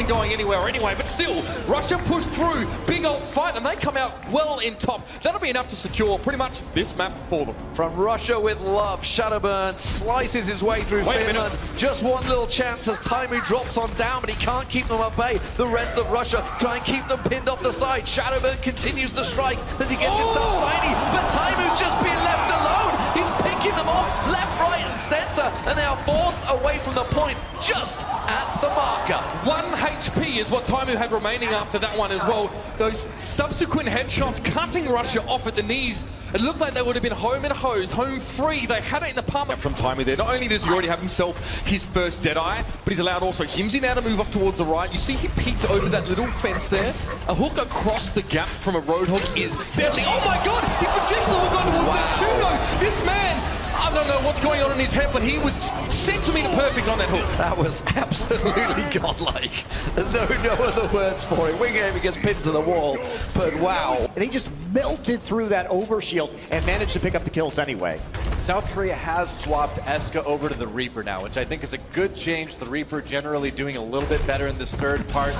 wasn't going anywhere anyway, but still, Russia pushed through, big old fight, and they come out well in top. That'll be enough to secure pretty much this map for them. From Russia with love, Shadowburn slices his way through Finland. Just one little chance as Taimu drops on down, but he can't keep them at bay. The rest of Russia try and keep them pinned off the side. Shadowburn continues to strike as he gets himself shiny, but Taimu's just been left alone. He's picking them off left, right, and center, and they are forced away from the point just at the marker. 1 HP is what Taimu had remaining after that one as well. Those subsequent headshots cutting Russia off at the knees. It looked like they would have been home and hosed, home free. They had it in the palm from Taimu there. Not only does he already have himself his first Deadeye, but he's allowed also Himsy now to move up towards the right. You see he peeked over that little fence there. A hook across the gap from a Roadhog is deadly. Oh my god! He projects the hook onto that too, though. This man, I don't know what's going on in his head, but he was centimeter perfect on that hook. That was absolutely godlike. There's no other words for it. Winghaven gets pinned to the wall, but wow. And he just melted through that overshield and managed to pick up the kills anyway. South Korea has swapped Eska over to the Reaper now, which I think is a good change. The Reaper generally doing a little bit better in this third part.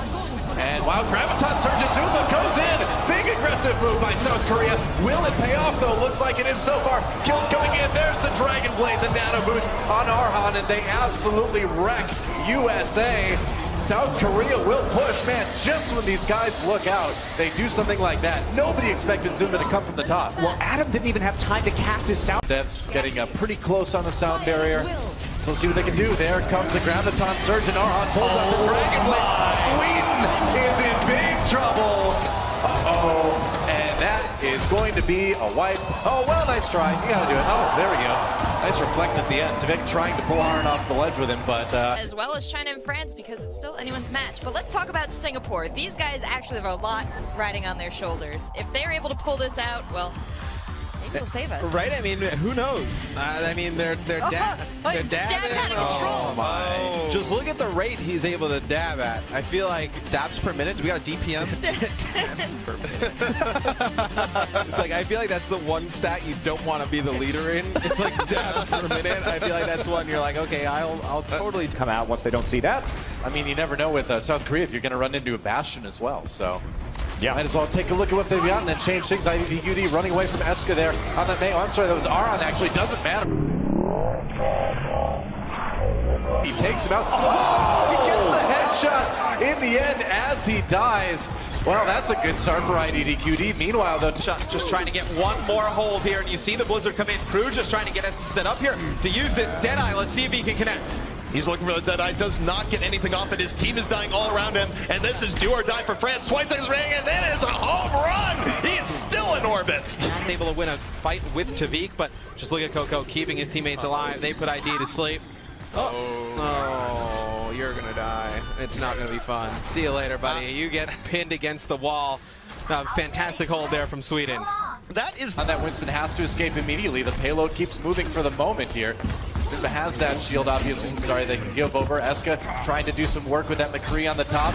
And wow, Graviton Surge Zuma goes in. Big aggressive move by South Korea. Will it pay off though? Looks like it is so far. Kills coming in. There's the Dragon Blade, the Nano Boost on Arhan, and they absolutely wreck USA. South Korea will push, man. Just when these guys look out, they do something like that. Nobody expected Zuma to come from the top. Well, Adam didn't even have time to cast his sound. Zev's getting pretty close on the sound barrier. So let's see what they can do. There comes the Graviton Surge, and Arhan pulls out the Dragon Blade. Sweden is in big trouble. Uh-oh. And that is going to be a wipe. Oh, well, nice try. You gotta do it. Oh, there we go. Nice reflect at the end. Tvik trying to pull Arhan off the ledge with him, but... As well as China and France, because it's still anyone's match. But let's talk about Singapore. These guys actually have a lot riding on their shoulders. If they're able to pull this out, well, maybe they'll save us. Right? I mean, who knows? I mean, they're dabbing. Dab out of control. Oh my. Just look at the rate he's able to dab at. I feel like dabs per minute. Do we got a DPM? dabs per minute. It's like, I feel like that's the one stat you don't want to be the leader in. It's like dabs per minute. I feel like that's one you're like, okay, I'll totally Come out once they don't see that. I mean, you never know with South Korea if you're going to run into a Bastion as well, so... Yeah. Might as well take a look at what they've got and then change things. IDDQD running away from Eska there on that May. Oh, I'm sorry, that was Arhan actually. Doesn't matter. He takes him out. Oh! He gets the headshot in the end as he dies. Well, that's a good start for IDDQD. Meanwhile, though, Just trying to get one more hold here, and you see the Blizzard come in. Crew just trying to get it set up here to use this Deadeye. Let's see if he can connect. He's looking for the Deadeye, does not get anything off it. His team is dying all around him, and this is do or die for France. 20 seconds remaining, and then it's a home run! He is still in orbit! Not able to win a fight with Tvik, but just look at Coco keeping his teammates alive. They put ID to sleep. Oh, you're gonna die. It's not gonna be fun. See you later, buddy. You get pinned against the wall. Fantastic hold there from Sweden. That is... that Winston has to escape immediately. The payload keeps moving for the moment here. Simba has that shield, obviously. Sorry, they can give over. Eska trying to do some work with that McCree on the top.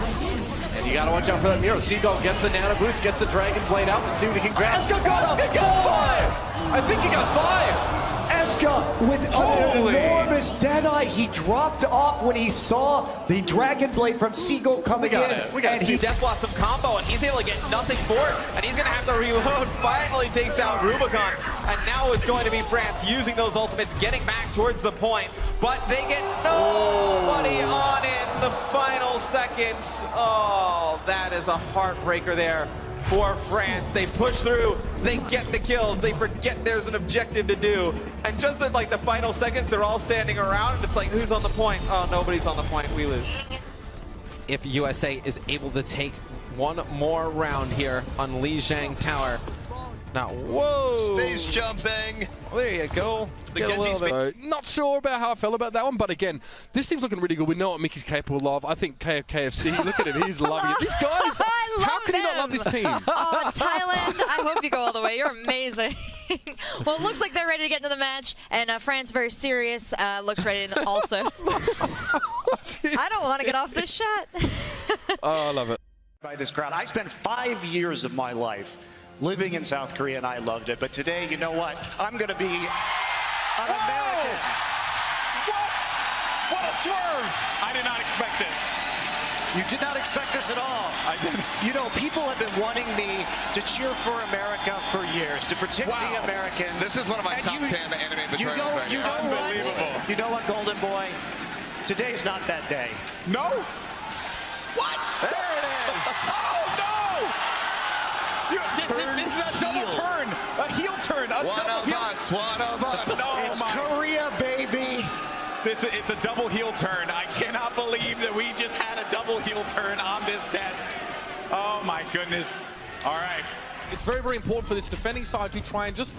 And you gotta watch out for that Miro. Seagull gets the Nano Boost, gets the Dragon Blade out, and see what he can grab. Eska got 5! I think he got 5! Eska with an enormous Deadeye. He dropped off when he saw the Dragon Blade from Seagull coming in. We got a Death Blossom combo, and he's able to get nothing for it, and he's going to have to reload. Finally takes out Rubicon, and now it's going to be France using those ultimates, getting back towards the point, but they get nobody on in the final seconds. Oh, that is a heartbreaker there for France. They push through, they get the kills, they forget there's an objective to do, and just at like the final seconds, they're all standing around, and it's like, who's on the point? Oh, nobody's on the point, we lose. If USA is able to take one more round here on Lijiang Tower. Now, whoa! Space jumping! Well, there you go. Not sure about how I felt about that one, but again, this team's looking really good. We know what Mickey's capable of. I think KFC, look at him, he's loving it. These guys, how can he not love this team? Oh, Thailand, I hope you go all the way. You're amazing. Well, it looks like they're ready to get into the match, and France, very serious, looks ready to also. I don't want to get off this shot. Oh, I love it. By this crowd. I spent 5 years of my life living in South Korea, and I loved it. But today, you know what? I'm going to be an American. What? What a swerve! I did not expect this. You did not expect this at all. I didn't. You know, people have been wanting me to cheer for America for years, to protect the Americans. This is one of my And top 10 anime betrayals right here. Unbelievable. You know what, Golden Boy? Today's not that day. No? What? There it is. Oh, no! This is a double turn. A heel turn. A double heel turn. One of us. It's Korea, baby. It's a double heel turn. I cannot believe that we just had a double heel turn on this desk. Oh my goodness. All right. It's very, very important for this defending side to try and just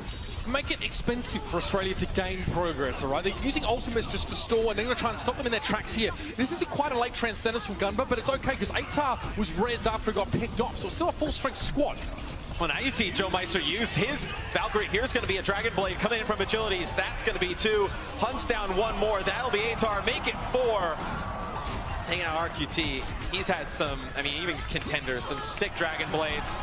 make it expensive for Australia to gain progress, all right? They're using ultimates just to stall, and they're going to try and stop them in their tracks here. This is quite a late transcendence from Gunba, but it's okay because Atar was rezzed after he got picked off, so it's still a full-strength squad. Well, now you see Joe Meister use his Valkyrie. Here's going to be a Dragon Blade coming in from Agilities. That's going to be 2. Hunts down 1 more. That'll be Atar. Make it 4. Taking out RQT. He's had some, I mean, even contenders, some sick Dragon Blades.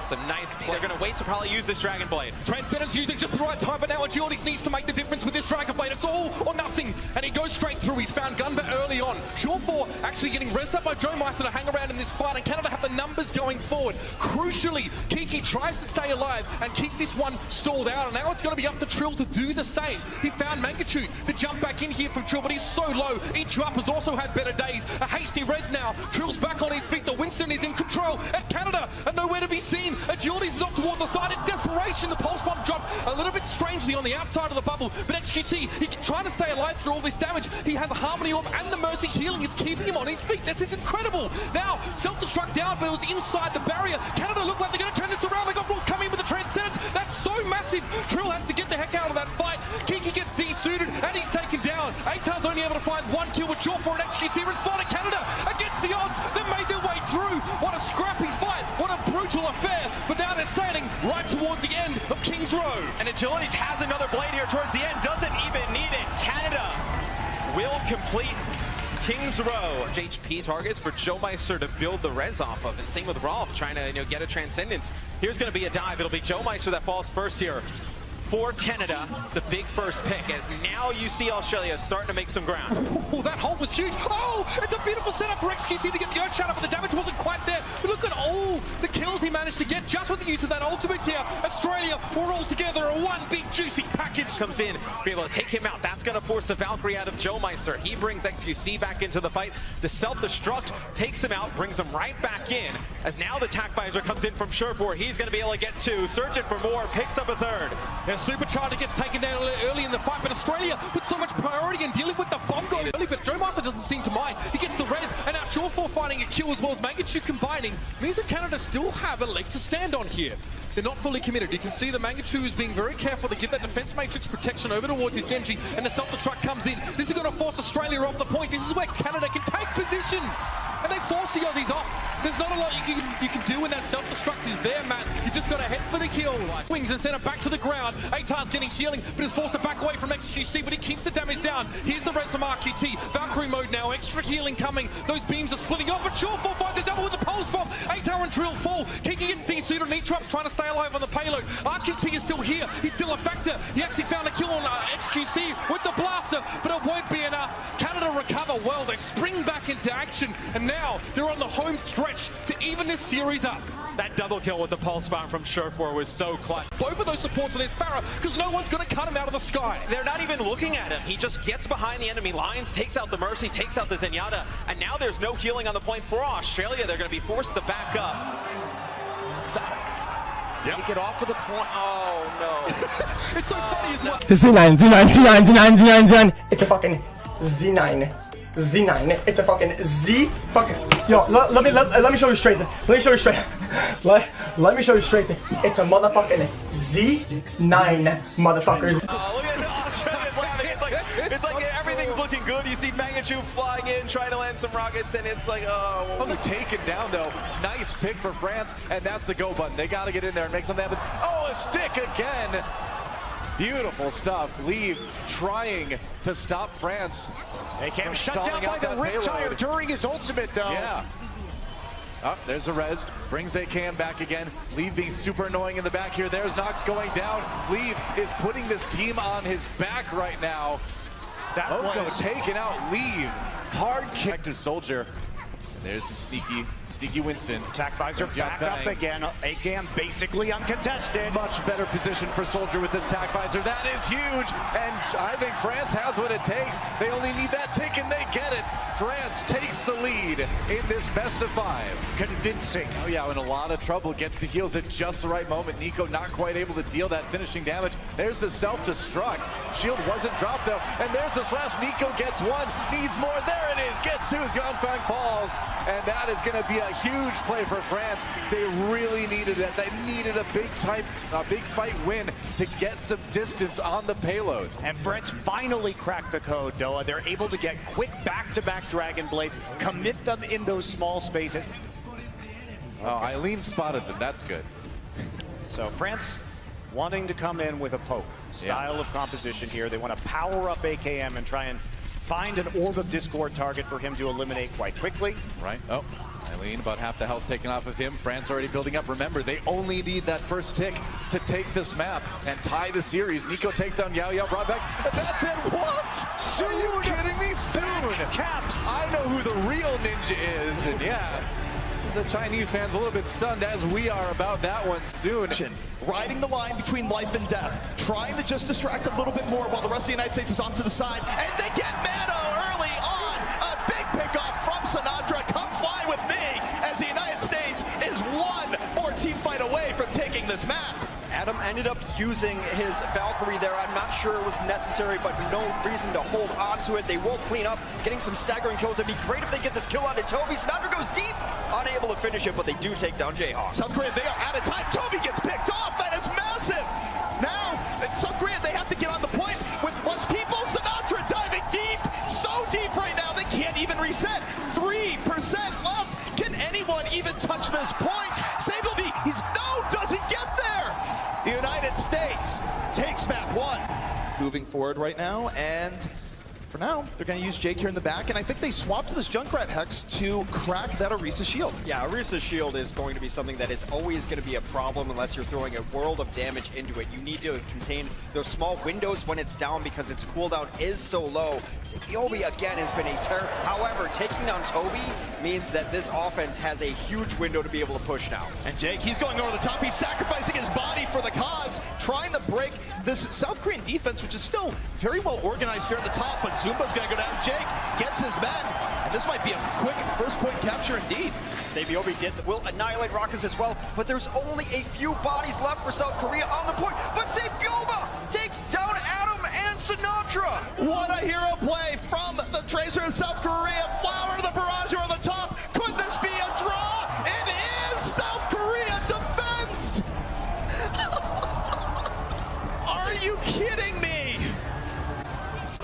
Some nice play. They're going to wait to probably use this Dragon Blade. Transcendence using just the right time, but now Agilities needs to make the difference with this Dragon Blade. It's all or nothing, and he goes straight through. He's found Gunba early on. Shore4 actually getting rested up by Joe Meister to hang around in this fight, and Canada have the numbers going forward. Crucially, Kiki tries to stay alive and keep this one stalled out, and now it's going to be up to Trill to do the same. He found Mangachu to jump back in here from Trill, but he's so low. Ichup has also had better days. A hasty res now. Trill's back on his feet. The Winston is in control, and Canada are nowhere to be seen. Agilities is off towards the side. In desperation, the pulse bomb dropped a little bit strangely on the outside of the bubble, but XQC, he's trying to stay alive through all this damage. He has a Harmony Orb, and the Mercy healing is keeping him on his feet. This is incredible. Now, self-destruct down, but it was inside the barrier. Canada look like they're going to turn this around. They got Wolf coming with the Transcendence. That's so massive. Trill has to get the heck out of that fight. Kiki gets de-suited, and he's taken down. Atar's only able to find 1 kill with Shore4 and XQC responding. Canada against the odds. They made their way through. What a scrappy fight. What a brutal affair. But now they're sailing right towards the end of King's Row. And Agilities has another blade here towards the end. Doesn't even need it. Canada will complete King's Row. HP targets for Joe Meister to build the res off of. And same with Rolf trying to get a Transcendence. Here's going to be a dive. It'll be Joe Meister that falls first here. For Canada, it's a big first pick, as now you see Australia starting to make some ground. Oh, that hold was huge. Oh, it's a beautiful setup for XQC to get the Earth Shatter, but the damage wasn't quite there. But look at all the kills he managed to get just with the use of that ultimate here. Australia were all together in one big juicy package. Comes in, be able to take him out. That's going to force the Valkyrie out of Joe Meister. He brings XQC back into the fight. The self-destruct takes him out, brings him right back in, as now the attack visor comes in from Shore4. He's going to be able to get 2, searching for more, picks up a 3rd. Yeah, Supercharger gets taken down early in the fight, but Australia put so much priority in dealing with the bomb going early, but Joe Meister doesn't seem to mind. He gets the res, and now Shore4 finding a kill as well as Mangachu combining means that Canada still have a leg to stand on here. They're not fully committed. You can see the Mangachu is being very careful to give that defense matrix protection over towards his Genji, and the self-destruct comes in. This is going to force Australia off the point. This is where Canada can take position, and they force the Aussies off. There's not a lot you can do when that self-destruct is there, Matt. You just got to head for the kills. Wings and send it back to the ground. Atar's getting healing, but is forced to back away from XQC, but he keeps the damage down. Here's the res from RQT. Valkyrie mode now. Extra healing coming. Those beams are splitting off, but Shore4 find the double with the pulse bomb. Atar and Trill fall. Kiki gets de-suited, and Nitrup's trying to stay alive on the payload. RQT is still here. He's still a factor. He actually found a kill on XQC with the blaster, but it won't be enough. Canada recover well. They spring back into action, and now they're on the home stretch to even this series up. That double kill with the pulse bomb from Shore4 was so clutch. Both of those supports on his Farah, because no one's going to cut him out of the sky. They're not even looking at him. He just gets behind the enemy lines, takes out the Mercy, takes out the Zenyatta, and now there's no healing on the point for Australia. They're going to be forced to back up. So, take it off of the point. Oh, no. It's so funny as well. Z9, Z9, Z9, Z9, Z9, Z9. It's a fucking Z9. Z9. It's a fucking Z fucking. Yo, let me show you straight. Let me show you straight. Let me show you straight. It's a motherfucking Z9, motherfuckers. Oh, look at Australia's laughing. It's like everything's looking good. You see Mangachu flying in, trying to land some rockets, and it's like, oh. Those are taken down though. Nice pick for France, and that's the go button. They got to get in there and make something happen. Oh, a stick again. Beautiful stuff. Leave trying to stop France. They came shut down by the Riptire during his ultimate, though. Yeah. Oh, there's a res. Brings AKM back again. Leave being super annoying in the back here. There's Nox going down. Leave is putting this team on his back right now. Oko taking out Leave. Hard kick to Soldier. There's a sneaky Winston. Attack visor back up again. AKM basically uncontested. Much better position for Soldier with this attack visor. That is huge, and I think France has what it takes. They only need that tick and they get it. France takes the lead in this best of 5. Convincing. Oh yeah, in a lot of trouble. Gets the heals at just the right moment. Nico not quite able to deal that finishing damage. There's the self-destruct. Shield wasn't dropped though, and there's the slash. Nico gets one, needs more. There it is. Gets two as Yongfang falls. And that is going to be a huge play for France. They really needed that. They needed a big fight win to get some distance on the payload. And France finally cracked the code, Doa. They're able to get quick back-to-back Dragon Blades, commit them in those small spaces. Oh, Eileen spotted them. That's good. So France wanting to come in with a poke style of composition here. They want to power up AKM and try and find an Orb of Discord target for him to eliminate quite quickly. Right. Oh, Eileen about half the health taken off of him. France already building up. Remember, they only need that first tick to take this map and tie the series. Nico takes down Yao Yao, brought back. And that's it. What? Soon? Are you kidding me? Soon. Caps. I know who the real ninja is, and yeah. The Chinese fans a little bit stunned, as we are, about that one soon. Riding the line between life and death, trying to just distract a little bit more while the rest of the United States is off to the side, and they get Mano early on. A big pickoff from Sinatra. Come fly with me, as the United States is one more team fight away from taking this map. Adam ended up using his Valkyrie there. I'm not sure it was necessary, but no reason to hold on to it. They will clean up, getting some staggering kills. It'd be great if they get this kill onto Toby. Sinatra goes deep, unable to finish it, but they do take down Jayhawk. South Korea, they are out of time. Toby gets picked off. That is massive. Now, South Korea, they have to get on the point with less people. Sinatra diving deep, so deep right now, they can't even reset. 3% left. Can anyone even touch this point? Sableby, doesn't get there. The United States takes map 1. Moving forward right now, and for now, they're going to use Jake here in the back, and I think they swapped to this Junkrat Hex to crack that Orisa shield. Yeah, Orisa shield is going to be something that is always going to be a problem unless you're throwing a world of damage into it. You need to contain those small windows when it's down because its cooldown is so low. Yobi, again, has been a terror. However, taking down Toby means that this offense has a huge window to be able to push now. And Jake, he's going over the top. He's sacrificing his body for the cause, trying to break this South Korean defense, which is still very well organized here at the top, but Zumba's gonna go down. Jake gets his men, and this might be a quick first point capture indeed. Sabiobi will annihilate Rockets as well, but there's only a few bodies left for South Korea on the point. But Sabioba takes down Adam and Sinatra. What a hero play from the Tracer of South Korea. Flower the barrage over the top. Could this be a draw? It is. South Korea defends. Are you kidding me?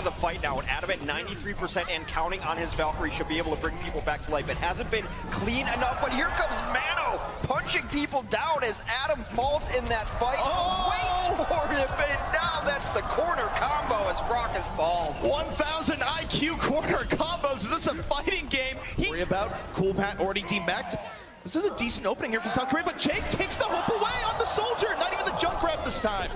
The fight now, and Adam at 93% and counting on his Valkyrie should be able to bring people back to life. It hasn't been clean enough, but here comes Mano punching people down as Adam falls in that fight. Waits for him, and now that's the corner combo as Raucus falls. 1,000 IQ corner combos. Is this a fighting game? Worry about Cool Pat already demeched. This is a decent opening here from South Korea, but Jake takes the hope away on the Soldier. Not even the jump grab this time.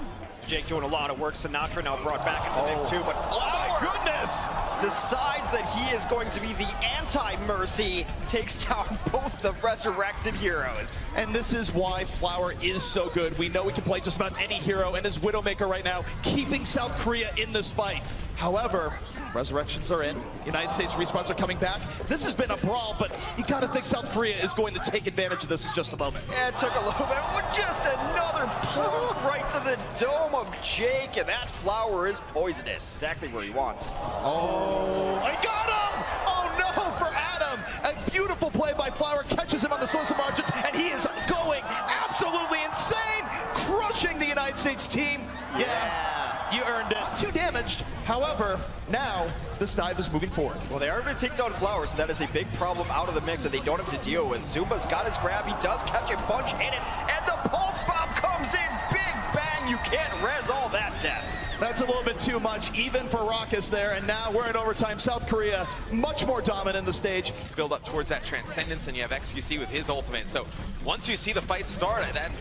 Jake doing a lot of work. Sinatra now brought back into the mix too, but oh my goodness! Decides that he is going to be the anti-Mercy, takes down both the resurrected heroes. And this is why Flower is so good. We know we can play just about any hero, and his Widowmaker right now, keeping South Korea in this fight. However, resurrections are in. United States respawns are coming back. This has been a brawl, but you gotta think South Korea is going to take advantage of this in just a moment. Yeah, it took a little bit, but just another plunk right to the dome of Jake, and that Flower is poisonous. Exactly where he wants. Oh, I got him! Oh no, for Adam! A beautiful play by Flower, catches him on the source of margins, and he is going absolutely insane, crushing the United States team. Yeah. You earned it. 2 damaged. However, now this dive is moving forward. Well, they are going to take down Flower, so that is a big problem out of the mix that they don't have to deal with. Zumba's got his grab. He does catch a bunch in it, and the pulse bomb comes in. Big bang. You can't res all that death. That's a little bit too much, even for Raucus there, and now we're in overtime. South Korea, much more dominant in the stage. Build up towards that Transcendence, and you have XQC with his ultimate. So once you see the fight start, that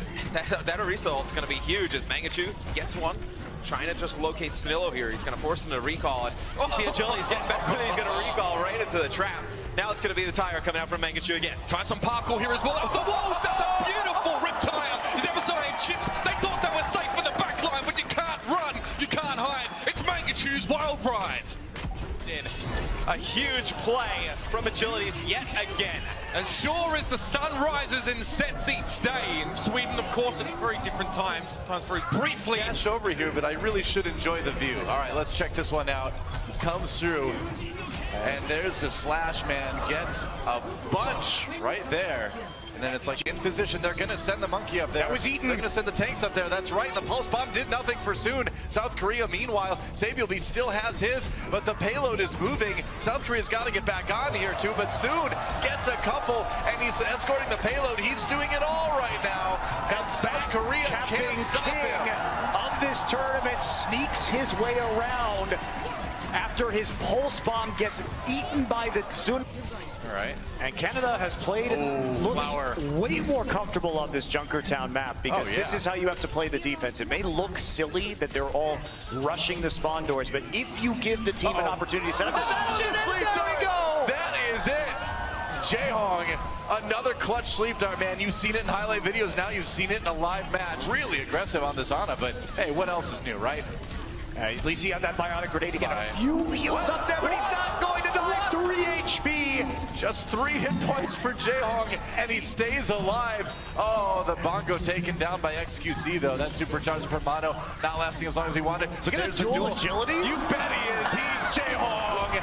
Orisa ult's going to be huge as Mangachu gets one. Trying to just locate Stanillo here. He's going to force him to recall it. You see Agility, he's getting back with it. He's going to recall right into the trap. Now it's going to be the tire coming out from Mangachu again. Try some parkour here as well. Off the wall, that's a beautiful rip tire. Is Everside Chips? They thought they were safe for the back line, but you can't run, you can't hide. It's Mangachu's wild ride. A huge play from Agilities yet again. As sure as the sun rises and sets each day, in Sweden, of course, at very different times, sometimes very briefly. Dashed over here, but I really should enjoy the view. All right, let's check this one out. Comes through, and there's the slash man, gets a bunch right there. And then it's like in position, they're gonna send the monkey up there. That was eaten. They're gonna send the tanks up there, that's right. The pulse bomb did nothing for Soon. South Korea, meanwhile, Sabielby still has his, but the payload is moving. South Korea's gotta get back on here too, but Soon gets a couple, and he's escorting the payload. He's doing it all right now, and South Korea can't stop him. Of this tournament sneaks his way around after his pulse bomb gets eaten by the Zun. All right. And Canada has played and looks Flower. way more comfortable on this Junkertown map because this is how you have to play the defense. It may look silly that they're all rushing the spawn doors, but if you give the team an opportunity to set up, That is it. Jaehong, another clutch sleep dart, man. You've seen it in highlight videos. Now you've seen it in a live match. Really aggressive on this Ana, but hey, what else is new, right? At least he had that bionic grenade to get a few heals up there, but he's not going to die. 3 HP. Just 3 hit points for Jaehong, and he stays alive. Oh, the Bongo taken down by XQC, though. That supercharger for Mono not lasting as long as he wanted. So there's a dual agility. You bet he is. He's Jaehong.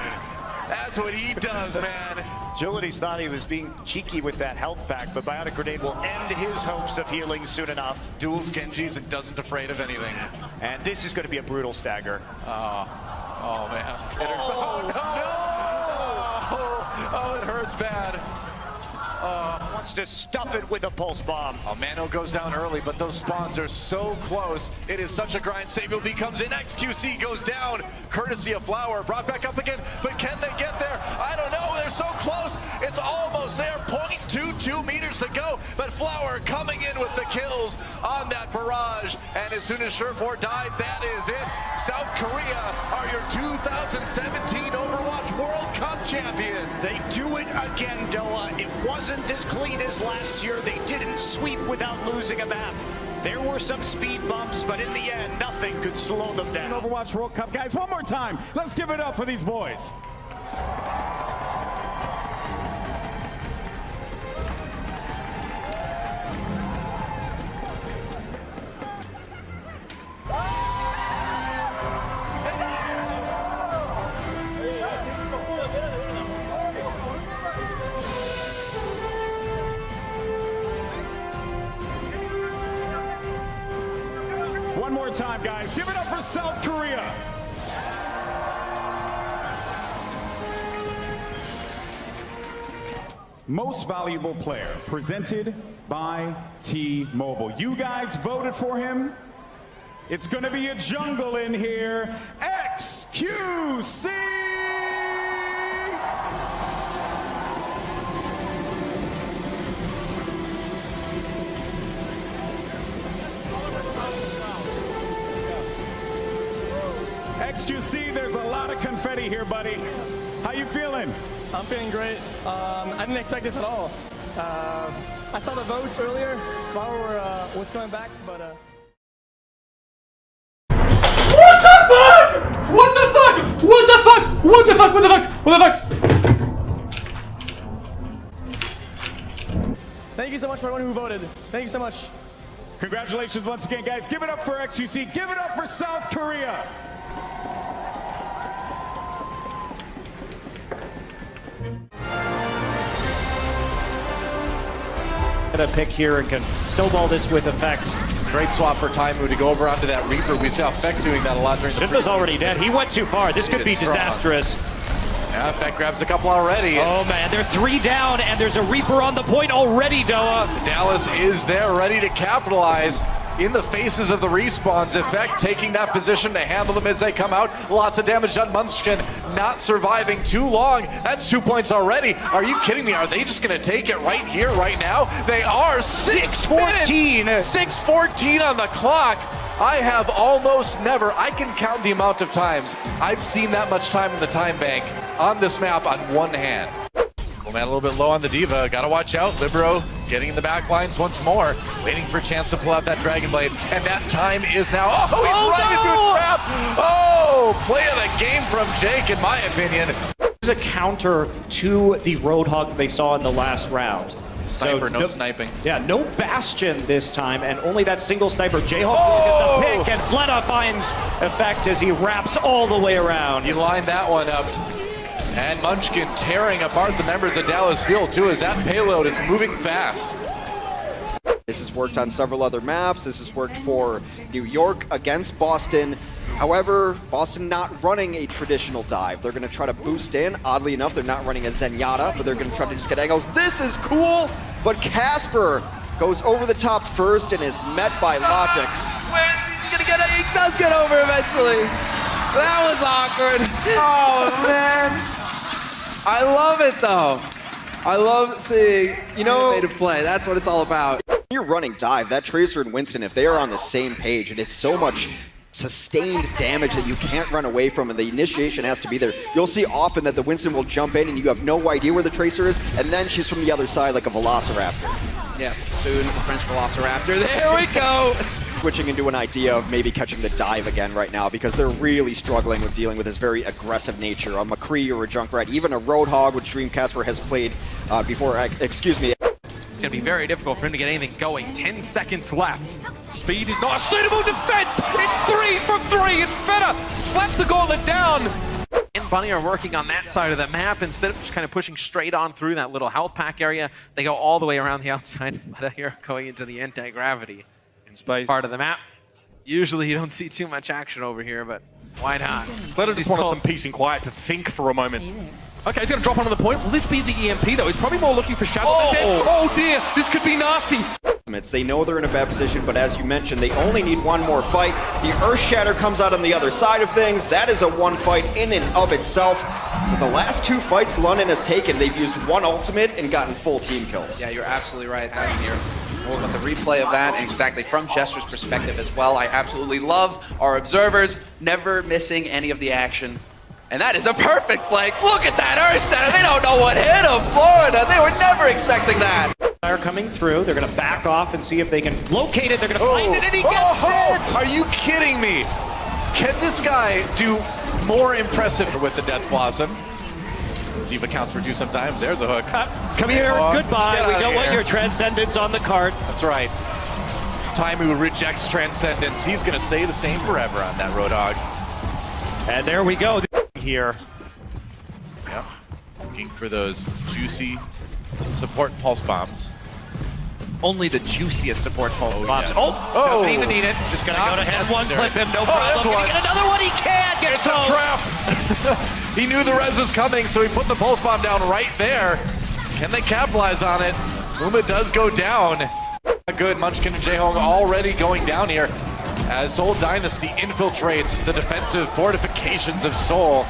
That's what he does, man. Agilities thought he was being cheeky with that health pack, but Bionic Grenade will end his hopes of healing soon enough. Duels Genjis and doesn't afraid of anything. And this is going to be a brutal stagger. Oh man. Oh, no! Oh, it hurts bad. Wants to stuff it with a pulse bomb. Oh, Mano goes down early, but those spawns are so close. It is such a grind. Sabielby comes in. XQC goes down, courtesy of Flower. Brought back up again, but can they get there? I don't know. They're so close. It's almost there. 0.22 meters to go, but Flower coming in with the kills on that barrage. And as soon as Surefour dies, that is it. South Korea are your 2017 Overwatch World Cup champions. They do it again, Doa. It wasn't as clean as last year. They didn't sweep without losing a map. There were some speed bumps, but in the end, nothing could slow them down. Overwatch World Cup, guys, one more time. Let's give it up for these boys. One more time, guys. Give it up for South Korea. Most Valuable Player, presented by T-Mobile. You guys voted for him. It's going to be a jungle in here. XQC! XQC, there's a lot of confetti here, buddy. How you feeling? I'm feeling great. I didn't expect this at all. I saw the votes earlier. Flower was coming back, but... What the fuck? What the fuck? What the fuck? What the fuck? What the fuck? What the fuck? Thank you so much for everyone who voted. Thank you so much. Congratulations once again, guys. Give it up for XQC. Give it up for South Korea. A pick here and can snowball this with effect. Great swap for Taimu to go over onto that Reaper. We saw Feck doing that a lot during the Shifta's already dead. He went too far. This could be disastrous. Yeah, Feck grabs a couple already. Oh man, they're 3 down and there's a Reaper on the point already, Doa. Dallas is there ready to capitalize in the faces of the respawns. Effect taking that position to handle them as they come out. Lots of damage done. Munchkin not surviving too long. That's 2 points already. Are you kidding me? Are they just going to take it right here, right now? They are. 6:14. 6:14 on the clock. I have almost never, I can count the amount of times I've seen that much time in the time bank on this map on one hand. Well, man, a little bit low on the Diva. Gotta watch out. Libero getting in the back lines once more, waiting for a chance to pull out that Dragon Blade. And that time is now. Oh, he's running into a trap! Oh, play of the game from Jake, in my opinion. There's a counter to the Roadhog they saw in the last round. Sniper, no sniping. Yeah, no Bastion this time, and only that single sniper. Jayhawk will get the pick, and Fleta finds effect as he wraps all the way around. He lined that one up. And Munchkin tearing apart the members of Dallas Fuel, too, as that payload is moving fast. This has worked on several other maps. This has worked for New York against Boston. However, Boston not running a traditional dive. They're going to try to boost in. Oddly enough, they're not running a Zenyatta, but they're going to try to just get angles. This is cool, but Casper goes over the top first and is met by Logix. He's gonna get it. He does get over eventually. That was awkward. Oh, man. I love it, though. I love seeing, innovative play. That's what it's all about. You're running dive. That Tracer and Winston, if they are on the same page, and it's so much sustained damage that you can't run away from, and the initiation has to be there. You'll see often that the Winston will jump in and you have no idea where the Tracer is, and then she's from the other side like a Velociraptor. Yes, soon the French Velociraptor. There we go. Switching into an idea of maybe catching the dive again right now, because they're really struggling with dealing with his very aggressive nature. A McCree or a Junkrat, even a Roadhog, which Dream Casper has played before. Excuse me. It's going to be very difficult for him to get anything going. 10 seconds left. Speed is not a suitable defense. It's 3 from 3, and Feta slaps the gauntlet down. And Bunny are working on that side of the map instead of just kind of pushing straight on through that little health pack area. They go all the way around the outside, but here going into the anti-gravity in space part of the map. Usually you don't see too much action over here, but why not? Let him just want some peace and quiet to think for a moment. Okay, he's going to drop onto the point. Will this be the EMP, though? He's probably more looking for Shadow. Oh dear, this could be nasty. They know they're in a bad position, but as you mentioned, they only need one more fight. The Earth Shatter comes out on the other side of things. That is a one fight in and of itself. So the last 2 fights London has taken, they've used one ultimate and gotten full team kills. Yeah, you're absolutely right. You're with the replay of that, and exactly from Jester's perspective as well. I absolutely love our observers never missing any of the action. And that is a perfect flank. Look at that Earth Shatter. They don't know what hit them. Florida, they were never expecting that. They're coming through. They're going to back off and see if they can locate it. They're going to find it, and he gets it. Are you kidding me? Can this guy do more impressive with the Death Blossom? Diva counts for 2 sometimes. There's a hook. Come here. Goodbye. We don't want your Transcendence on the cart. That's right. Taimu rejects Transcendence. He's going to stay the same forever on that Roadhog. And there we go. Here. Yep. Looking for those juicy support pulse bombs. Only the juiciest support pulse bombs. Yeah. Oh, doesn't even need it. Just gonna go to head one, clip him, no problem. Can he get another one? He can't get it's a trap. He knew the res was coming, so he put the pulse bomb down right there. Can they capitalize on it? Uma does go down. Good, Munchkin and Jayhong already going down here as Seoul Dynasty infiltrates the defensive fortifications of Seoul.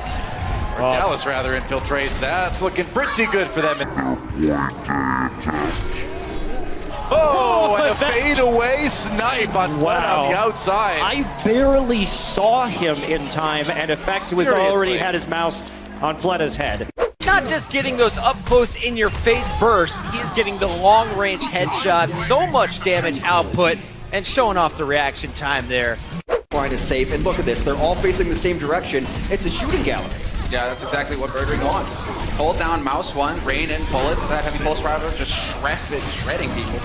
Or Dallas, rather, infiltrates. That's looking pretty good for them. Oh, and a fadeaway snipe on on the outside. I barely saw him in time, and Effect was already had his mouse on Fleta's head. Not just getting those up-close, in-your-face bursts, he's getting the long-range headshots, so much damage output, and showing off the reaction time there. Line is safe, and look at this, they're all facing the same direction. It's a shooting gallery. Yeah, that's exactly what Birdring wants. Hold down mouse 1, rain in bullets, that heavy pulse driver just shredding people.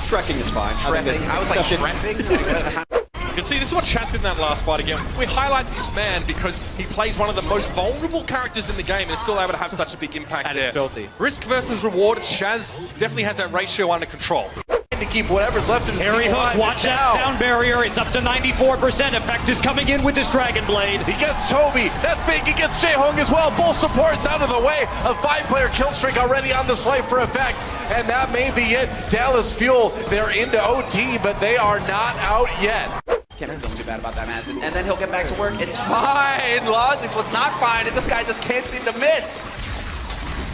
Shrekking is fine. I was like, shredding? You can see this is what Chaz did in that last fight again. We highlight this man because he plays one of the most vulnerable characters in the game and is still able to have such a big impact there. Filthy. Risk versus reward, Chaz definitely has that ratio under control. To keep whatever's left of his Harry Hook, watch that sound barrier. It's up to 94%. Effect is coming in with this Dragon Blade. He gets Toby. That's big. He gets Jayhong as well. Both supports out of the way. A 5-player kill streak already on the slate for Effect. And that may be it. Dallas Fuel, they're into OT, but they are not out yet. Can't feel too bad about that, man. And then he'll get back to work. It's fine. Logics, what's not fine is this guy just can't seem to miss.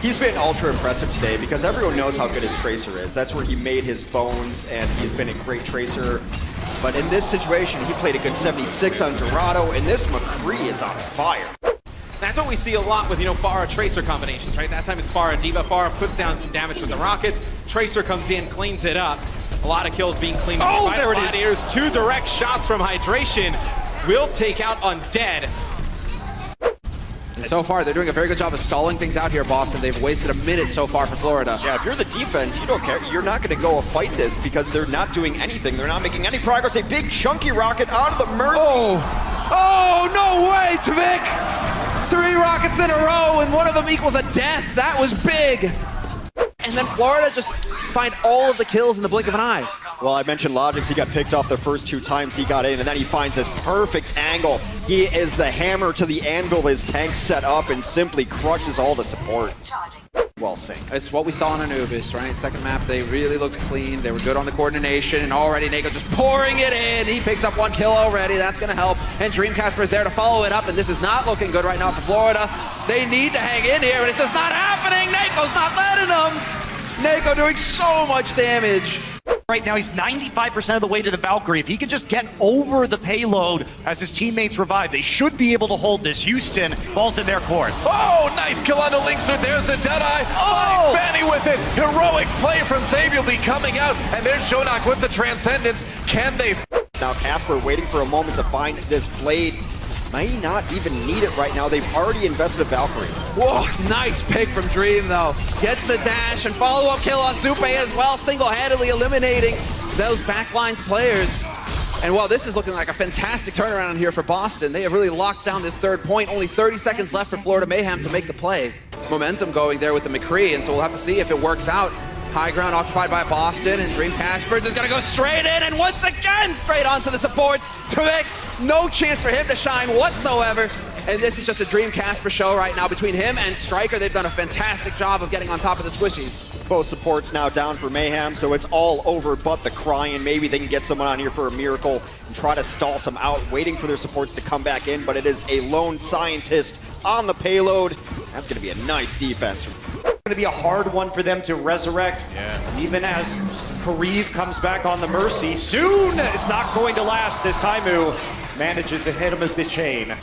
He's been ultra impressive today because everyone knows how good his Tracer is. That's where he made his bones, and he's been a great Tracer. But in this situation, he played a good 76 on Dorado, and this McCree is on fire. That's what we see a lot with, Pharah Tracer combinations, right? That time it's Pharah D.Va. Pharah puts down some damage with the rockets. Tracer comes in, cleans it up. A lot of kills being cleaned up. Oh, there it is. Gladiators. 2 direct shots from Hydration will take out Undead. And so far, they're doing a very good job of stalling things out here, Boston. They've wasted a minute so far for Florida. Yeah, if you're the defense, you don't care. You're not going to go fight this because they're not doing anything. They're not making any progress. A big chunky rocket out of the Mercy. Oh, no way, Tvik! 3 rockets in a row, and one of them equals a death. That was big. And then Florida just find all of the kills in the blink of an eye. Well, I mentioned Logix. He got picked off the first 2 times he got in, and then he finds this perfect angle. He is the hammer to the anvil. His tank set up and simply crushes all the support. Well synced. It's what we saw on Anubis, right? Second map, they really looked clean. They were good on the coordination, and already Nako just pouring it in. He picks up 1 kill already. That's going to help. And Dreamcasper is there to follow it up, and this is not looking good right now for Florida. They need to hang in here, but it's just not happening. Nako's not letting them. Nako doing so much damage. Right now, he's 95% of the way to the Valkyrie. If he can just get over the payload as his teammates revive, they should be able to hold this. Houston, ball's in their court. Oh, nice kill on the Linkster. There's a Deadeye. Oh! Fanny with it. Heroic play from Xavier Lee coming out. And there's Shonak with the Transcendence. Can they? Now Casper waiting for a moment to find this blade. May not even need it right now. They've already invested a Valkyrie. Whoa, nice pick from Dream, though. Gets the dash and follow-up kill on Zupe as well, single-handedly eliminating those backlines players. And well, this is looking like a fantastic turnaround here for Boston. They have really locked down this 3rd point. Only 30 seconds left for Florida Mayhem to make the play. Momentum going there with the McCree, and so we'll have to see if it works out. High ground occupied by Boston, and Dream Casper is gonna go straight in, and once again, straight onto the supports. Tvik, no chance for him to shine whatsoever. And this is just a Dream Casper show right now between him and Striker. They've done a fantastic job of getting on top of the squishies. Both supports now down for Mayhem, so it's all over but the crying. Maybe they can get someone on here for a miracle and try to stall some out, waiting for their supports to come back in, but it is a lone scientist on the payload. That's gonna be a nice defense. Going to be a hard one for them to resurrect, even as Kareev comes back on the Mercy. Soon it's not going to last as Taimu manages to hit him with the chain.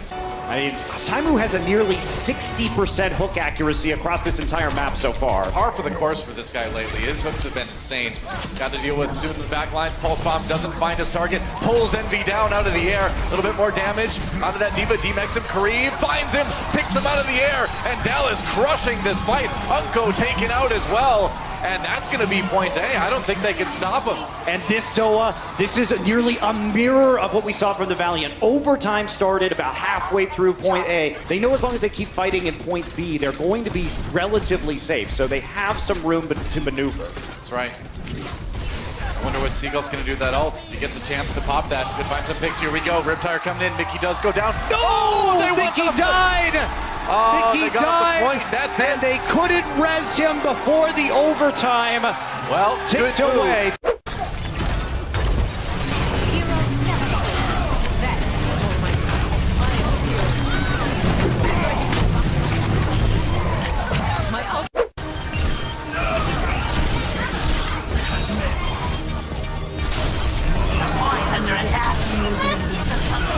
I mean, Taimu has a nearly 60% hook accuracy across this entire map so far. Par for the course for this guy lately. His hooks have been insane. Got to deal with soon the back lines. Pulse Bomb doesn't find his target. Pulls Envy down out of the air. A little bit more damage onto that D.Va. D-Mex him. Kareev finds him, picks him out of the air, and Dallas crushing this fight. Unko taken out as well. And that's going to be point A. I don't think they can stop him. And this Toa, this is nearly a mirror of what we saw from the Valiant. Overtime started about halfway through point A. They know as long as they keep fighting in point B, they're going to be relatively safe. So they have some room to maneuver. That's right. I wonder what Seagull's going to do with that ult. He gets a chance to pop that. Could find some picks. Here we go. Riptire coming in. Mickey does go down. No! Mickey died! Oh, Mickey died! The point. That's it. And they couldn't res him before the overtime. Well, tipped away.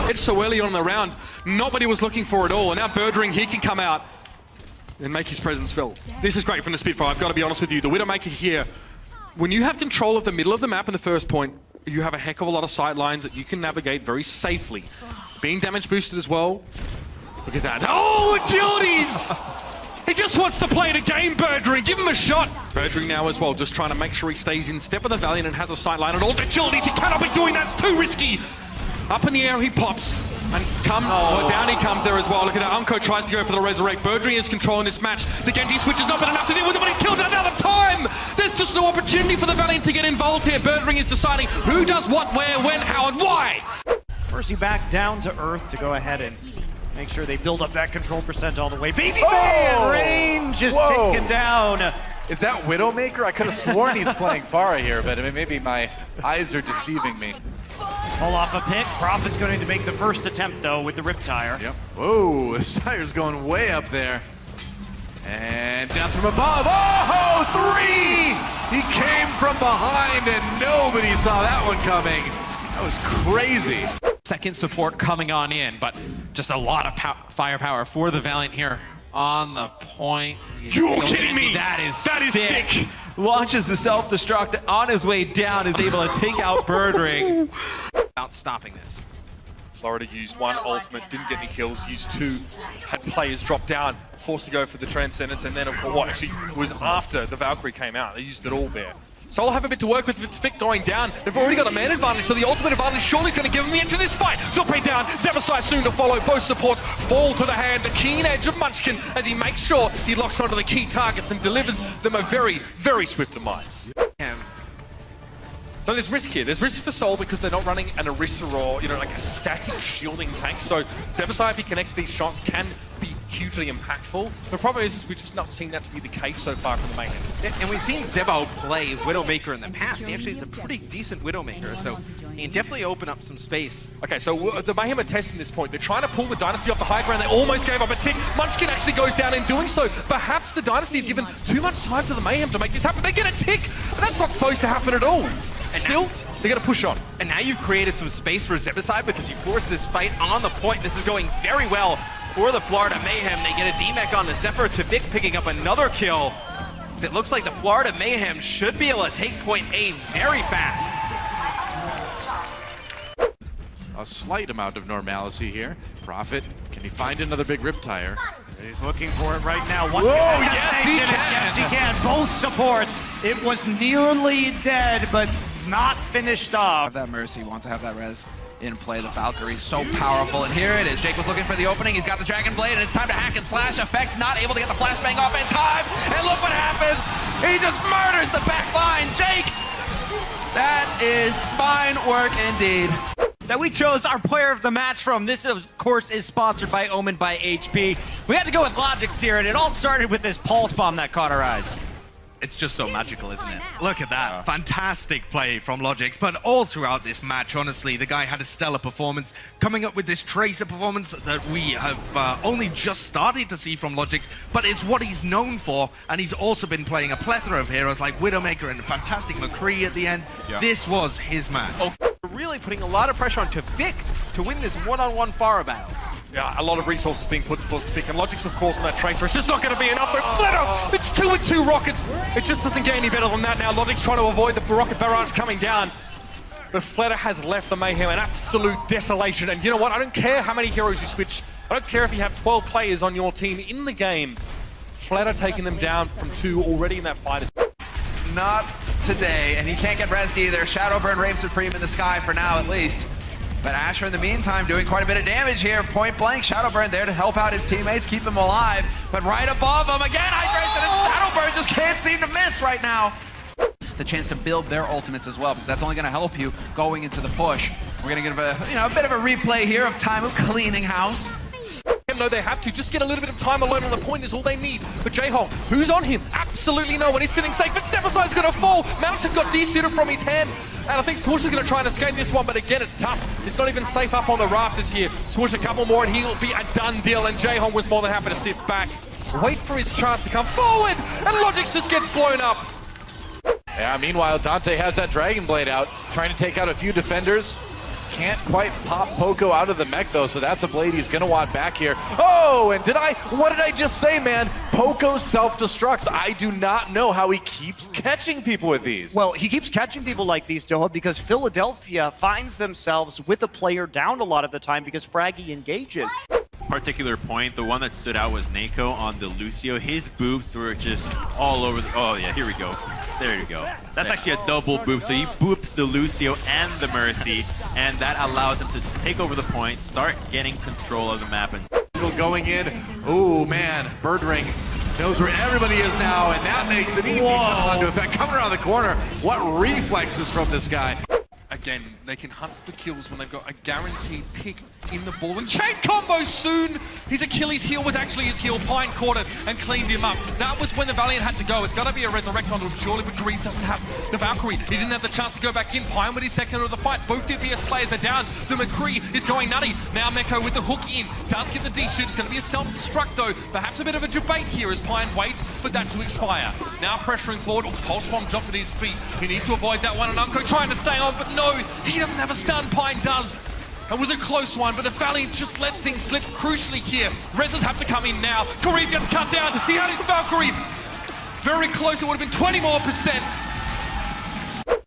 It's so early on in the round, nobody was looking for it all, and now Birdring, he can come out and make his presence felt. This is great from the Spitfire, I've got to be honest with you. The Widowmaker here, when you have control of the middle of the map in the first point, you have a heck of a lot of sight lines that you can navigate very safely. Being damage boosted as well. Look at that. Oh, agilities! He just wants to play the game, Birdring. Give him a shot. Birdring now as well, just trying to make sure he stays in step with the Valiant and has a sight line at all. Agilities, he cannot be doing that. It's too risky. Up in the air, he pops. And down he comes there as well. Look at that. Unko tries to go for the Resurrect. Birdring is controlling this match. The Genji switch has not been enough to deal with it, but he killed it another time. There's just no opportunity for the Valiant to get involved here. Birdring is deciding who does what, where, when, how, and why. Mercy back down to Earth to go ahead and make sure they build up that control percent all the way. Baby Man range is taken down. Is that Widowmaker? I could have sworn he's playing Pharah here, but I mean, maybe my eyes are deceiving me. Pull off a pick. Prophet's going to make the first attempt, though, with the Riptire. Yep. Whoa, this tire's going way up there. And down from above. Oh, 3! He came from behind, and nobody saw that one coming. That was crazy. Second support coming on in, but just a lot of firepower for the Valiant here on the point. You're kidding me! That is sick! Launches the self-destruct on his way down, is able to take out Birdring. About stopping this. Florida used one ultimate, didn't get any kills, used two, had players drop down, forced to go for the Transcendence, and then actually it was after the Valkyrie came out. They used it all there. Soul have a bit to work with Vic going down. They've already got a man advantage, so the ultimate advantage surely is going to give them the edge of this fight. Zulpe down, Zebasai soon to follow. Both supports fall to the hand. The keen edge of Munchkin as he makes sure he locks onto the key targets and delivers them a very, very swift demise. So there's risk here. There's risk for Soul because they're not running an Orisa or, like a static shielding tank. So Zebasai, if he connects these shots, can be hugely impactful. The problem is we've just not seen that to be the case so far from the main end. And we've seen Zebo play Widowmaker in the past. He actually is a pretty decent Widowmaker, so he can definitely open up some space. Okay, so the Mayhem are testing this point. They're trying to pull the Dynasty off the high ground. They almost gave up a tick. Munchkin actually goes down in doing so. Perhaps the Dynasty have given too much time to the Mayhem to make this happen. They get a tick, but that's not supposed to happen at all. And still, they're going to push on. And now you've created some space for Zebasai because you forced this fight on the point. This is going very well for the Florida Mayhem. They get a D-Mech on the Zephyr to Vic picking up another kill. So it looks like the Florida Mayhem should be able to take point A very fast. A slight amount of normalcy here. Prophet, can he find another big Riptire? He's looking for it right now. Whoa, Yes, he can. Both supports. It was nearly dead, but not finished off. Have that Mercy, want to have that res in play. The Valkyrie so powerful, and here it is. Jake was looking for the opening. He's got the Dragon Blade, and it's time to hack and slash. Effect not able to get the flashbang off in time, and look what happens. He just murders the back line. Jake, that is fine work indeed. That we chose our player of the match from. This, of course, is sponsored by Omen by HP. We had to go with Logix here, and it all started with this pulse bomb that caught our eyes. It's just so magical, isn't it? Look at that. Fantastic play from Logix, but all throughout this match, honestly, the guy had a stellar performance, coming up with this Tracer performance that we have only just started to see from Logix, but it's what he's known for, and he's also been playing a plethora of heroes like Widowmaker and fantastic McCree at the end. Yeah. This was his match. Really putting a lot of pressure onto Vic to win this one-on-one Pharah battle. Yeah, a lot of resources being put towards Vic, and Logix, of course, on that Tracer. It's just not going to be enough. Flitter! It's 2 with 2 rockets. It just doesn't get any better than that now. Logix trying to avoid the rocket barrage coming down. But Flitter has left the Mayhem in absolute desolation. And you know what? I don't care how many heroes you switch. I don't care if you have 12 players on your team in the game. Flitter taking them down from 2 already in that fight. Not today, and he can't get rezzed either. Shadowburn reigns supreme in the sky for now, at least. But Asher, in the meantime, doing quite a bit of damage here. Point blank, Shadowburn there to help out his teammates, keep them alive. But right above him, again, hydration, and Shadowburn just can't seem to miss right now. The chance to build their ultimates as well, because that's only going to help you going into the push. We're going to give a bit of a replay here of Taimu cleaning house. No, they have to just get a little bit of time alone on the point is all they need. But J-Hong, who's on him? Absolutely no one. He's sitting safe, but Zebasai's going to fall. Mountain got de-suited from his hand. And I think Swoosh is going to try and escape this one, but again, it's tough. It's not even safe up on the rafters here. Swoosh a couple more and he'll be a done deal, and J-Hong was more than happy to sit back. Wait for his chance to come forward, and Logix just gets blown up. Yeah, meanwhile, Dante has that Dragon Blade out, trying to take out a few defenders. Can't quite pop Poco out of the mech though, so that's a blade he's gonna want back here. Oh, and what did I just say, man? Poco self-destructs. I do not know how he keeps catching people with these. Well, he keeps catching people like these, Doha, because Philadelphia finds themselves with a player down a lot of the time because Fraggy engages. Particular point, the one that stood out was Nako on the Lucio. His boobs were just all over the... Oh yeah, here we go. There you go. That's actually a double boop. So he boops the Lucio and the Mercy, and that allows him to take over the point, start getting control of the map. And going in. Oh man, Birdring knows where everybody is now, and that makes it easy to effect. Coming around the corner, what reflexes from this guy. Again, they can hunt for kills when they've got a guaranteed pick in the ball. And chain combo soon! His Achilles heel was actually his heel. Pine caught it and cleaned him up. That was when the Valiant had to go. It's got to be a resurrect onto him, surely, but Greaves doesn't have the Valkyrie. He didn't have the chance to go back in. Pine with his second of the fight. Both DPS players are down. The McCree is going nutty. Now Meko with the hook in. Does get the D-shoot. It's going to be a self-destruct, though. Perhaps a bit of a debate here as Pine waits for that to expire. Now pressuring forward. Pulse Bomb dropped at his feet. He needs to avoid that one. And Unko trying to stay on, but no, he doesn't have a stun. Pine does. It was a close one, but the Valley just let things slip crucially here. Rezzers have to come in now. Kareem gets cut down. He had his Valkyrie. Very close. It would have been 20% more.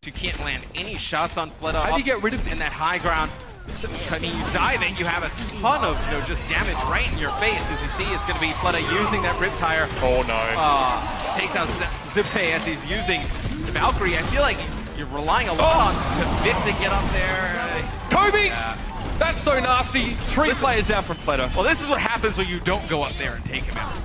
You can't land any shots on Fleta. How do you get rid of in that high ground? I mean, you dive in, you have a ton of just damage right in your face. As you see, it's going to be Fleta using that Riptire. Oh no. Takes out Zippe as he's using the Valkyrie. I feel like you're relying a lot on Vic to get up there. Kobe! That's so nasty. 3 players down from Fleta. Well, this is what happens when you don't go up there and take him out.